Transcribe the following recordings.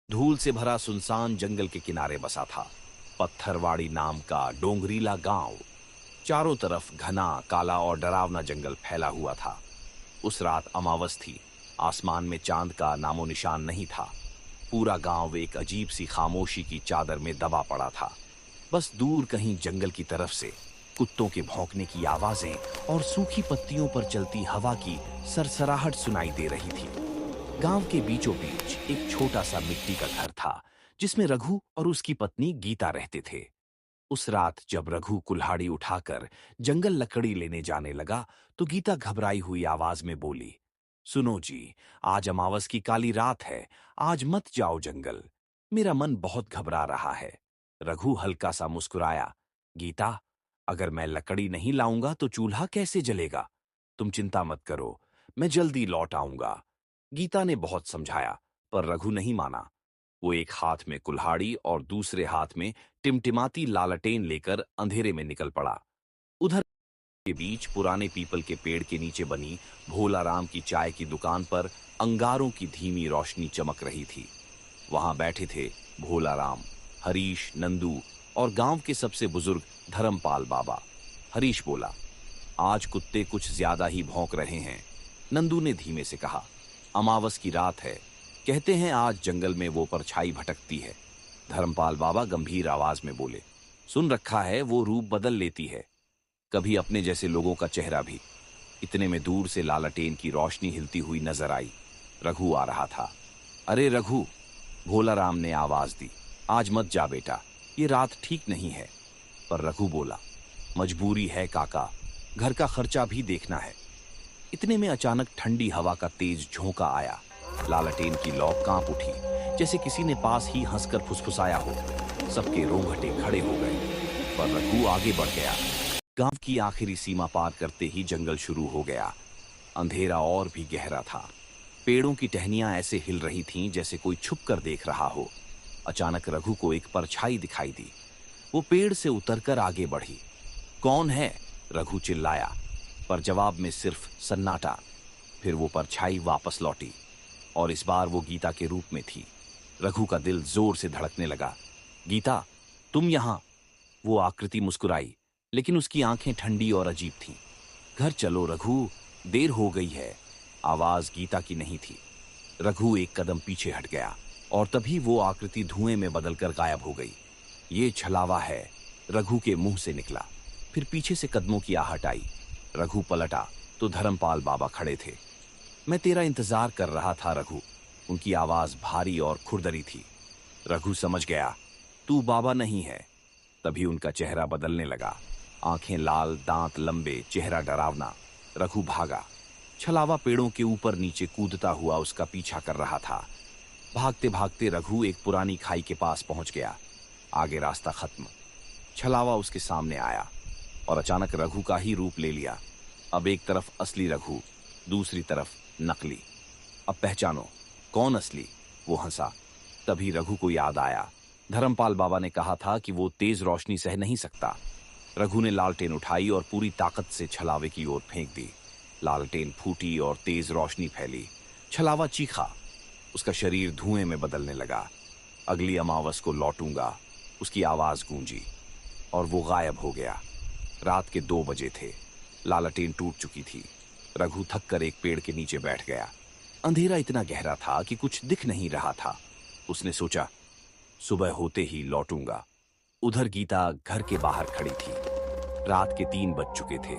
धूल से भरा सुनसान जंगल के किनारे बसा था पत्थरवाड़ी नाम का डोंगरीला गांव। चारों तरफ घना काला और डरावना जंगल फैला हुआ था। उस रात अमावस थी। आसमान में चांद का नामो निशान नहीं था। पूरा गांव एक अजीब सी खामोशी की चादर में दबा पड़ा था। बस दूर कहीं जंगल की तरफ से कुत्तों के भौंकने की आवाजें और सूखी पत्तियों पर चलती हवा की सरसराहट सुनाई दे रही थी। गांव के बीचों बीच एक छोटा सा मिट्टी का घर था, जिसमें रघु और उसकी पत्नी गीता रहते थे। उस रात जब रघु कुल्हाड़ी उठाकर जंगल लकड़ी लेने जाने लगा, तो गीता घबराई हुई आवाज में बोली, सुनो जी, आज अमावस की काली रात है। आज मत जाओ जंगल। मेरा मन बहुत घबरा रहा है। रघु हल्का सा मुस्कुराया। गीता, अगर मैं लकड़ी नहीं लाऊंगा तो चूल्हा कैसे जलेगा? तुम चिंता मत करो, मैं जल्दी लौट आऊंगा। गीता ने बहुत समझाया, पर रघु नहीं माना। वो एक हाथ में कुल्हाड़ी और दूसरे हाथ में टिमटिमाती लालटेन लेकर अंधेरे में निकल पड़ा। उधर के बीच पुराने पीपल के पेड़ के नीचे बनी भोलाराम की चाय की दुकान पर अंगारों की धीमी रोशनी चमक रही थी। वहां बैठे थे भोलाराम, हरीश, नंदू और गांव के सबसे बुजुर्ग धर्मपाल बाबा। हरीश बोला, आज कुत्ते कुछ ज्यादा ही भौंक रहे हैं। नंदू ने धीमे से कहा, अमावस की रात है, कहते हैं आज जंगल में वो परछाई भटकती है। धर्मपाल बाबा गंभीर आवाज में बोले, सुन रखा है, वो रूप बदल लेती है, कभी अपने जैसे लोगों का चेहरा भी। इतने में दूर से लालटेन की रोशनी हिलती हुई नजर आई। रघु आ रहा था। अरे रघु, भोलाराम ने आवाज दी, आज मत जा बेटा, ये रात ठीक नहीं है। पर रघु बोला, मजबूरी है काका, घर का खर्चा भी देखना है। इतने में अचानक ठंडी हवा का तेज झोंका आया। लालटेन की लौ कांप उठी, जैसे किसी ने पास ही हंसकर फुसफुसाया हो। सबके रोंगटे खड़े हो गए, पर रघु आगे बढ़ गया। गांव की आखिरी सीमा पार करते ही जंगल शुरू हो गया। अंधेरा और भी गहरा था। पेड़ों की टहनियां ऐसे हिल रही थीं जैसे कोई छुप कर देख रहा हो। अचानक रघु को एक परछाई दिखाई दी। वो पेड़ से उतरकर आगे बढ़ी। कौन है? रघु चिल्लाया, पर जवाब में सिर्फ सन्नाटा। फिर वो परछाई वापस लौटी, और इस बार वो गीता के रूप में थी। रघु का दिल जोर से धड़कने लगा। गीता, तुम यहां? वो आकृति मुस्कुराई, लेकिन उसकी आंखें ठंडी और अजीब थीं। घर चलो रघु, देर हो गई है। आवाज गीता की नहीं थी। रघु एक कदम पीछे हट गया, और तभी वो आकृति धुएं में बदलकर गायब हो गई। ये छलावा है, रघु के मुंह से निकला। फिर पीछे से कदमों की आहट आई। रघु पलटा तो धर्मपाल बाबा खड़े थे। मैं तेरा इंतजार कर रहा था रघु। उनकी आवाज भारी और खुरदरी थी। रघु समझ गया, तू बाबा नहीं है। तभी उनका चेहरा बदलने लगा। आंखें लाल, दांत लंबे, चेहरा डरावना। रघु भागा। छलावा पेड़ों के ऊपर नीचे कूदता हुआ उसका पीछा कर रहा था। भागते भागते रघु एक पुरानी खाई के पास पहुंच गया। आगे रास्ता खत्म। छलावा उसके सामने आया, और अचानक रघु का ही रूप ले लिया। अब एक तरफ असली रघु, दूसरी तरफ नकली। अब पहचानो कौन असली? वो हंसा। तभी रघु को याद आया, धर्मपाल बाबा ने कहा था कि वो तेज रोशनी सह नहीं सकता। रघु ने लालटेन उठाई और पूरी ताकत से छलावे की ओर फेंक दी। लालटेन फूटी और तेज रोशनी फैली। छलावा चीखा। उसका शरीर धुएं में बदलने लगा। अगली अमावस को लौटूंगा, उसकी आवाज गूंजी, और वो गायब हो गया। रात के 2 बजे थे। लालटेन टूट चुकी थी। रघु थक कर एक पेड़ के नीचे बैठ गया। अंधेरा इतना गहरा था कि कुछ दिख नहीं रहा था। उसने सोचा, सुबह होते ही लौटूंगा। उधर गीता घर के बाहर खड़ी थी। रात के 3 बज चुके थे।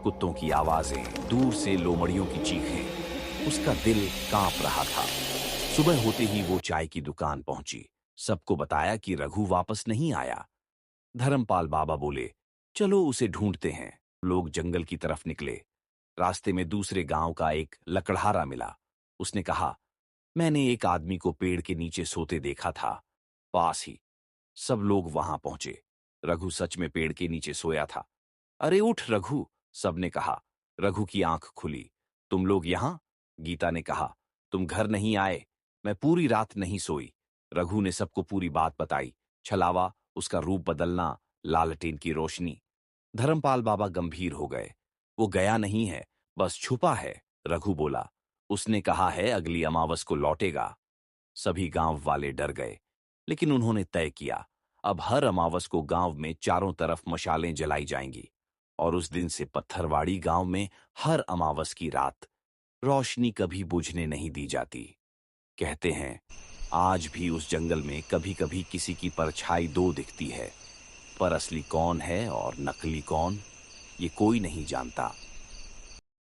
कुत्तों की आवाजें, दूर से लोमड़ियों की चीखें। उसका दिल कांप रहा था। सुबह होते ही वो चाय की दुकान पहुंची। सबको बताया कि रघु वापस नहीं आया। धर्मपाल बाबा बोले, चलो उसे ढूंढते हैं। लोग जंगल की तरफ निकले। रास्ते में दूसरे गांव का एक लकड़हारा मिला। उसने कहा, मैंने एक आदमी को पेड़ के नीचे सोते देखा था, पास ही। सब लोग वहां पहुंचे। रघु सच में पेड़ के नीचे सोया था। अरे उठ रघु, सबने कहा। रघु की आंख खुली। तुम लोग यहां? गीता ने कहा, तुम घर नहीं आए? मैं पूरी रात नहीं सोई। रघु ने सबको पूरी बात बताई। छलावा, उसका रूप बदलना, लालटेन की रोशनी। धर्मपाल बाबा गंभीर हो गए। वो गया नहीं है, बस छुपा है। रघु बोला, उसने कहा है अगली अमावस को लौटेगा। सभी गांव वाले डर गए, लेकिन उन्होंने तय किया, अब हर अमावस को गांव में चारों तरफ मशालें जलाई जाएंगी। और उस दिन से पत्थरवाड़ी गांव में हर अमावस की रात रोशनी कभी बुझने नहीं दी जाती। कहते हैं, आज भी उस जंगल में कभी कभी किसी की परछाई दो दिखती है, पर असली कौन है और नकली कौन, ये कोई नहीं जानता।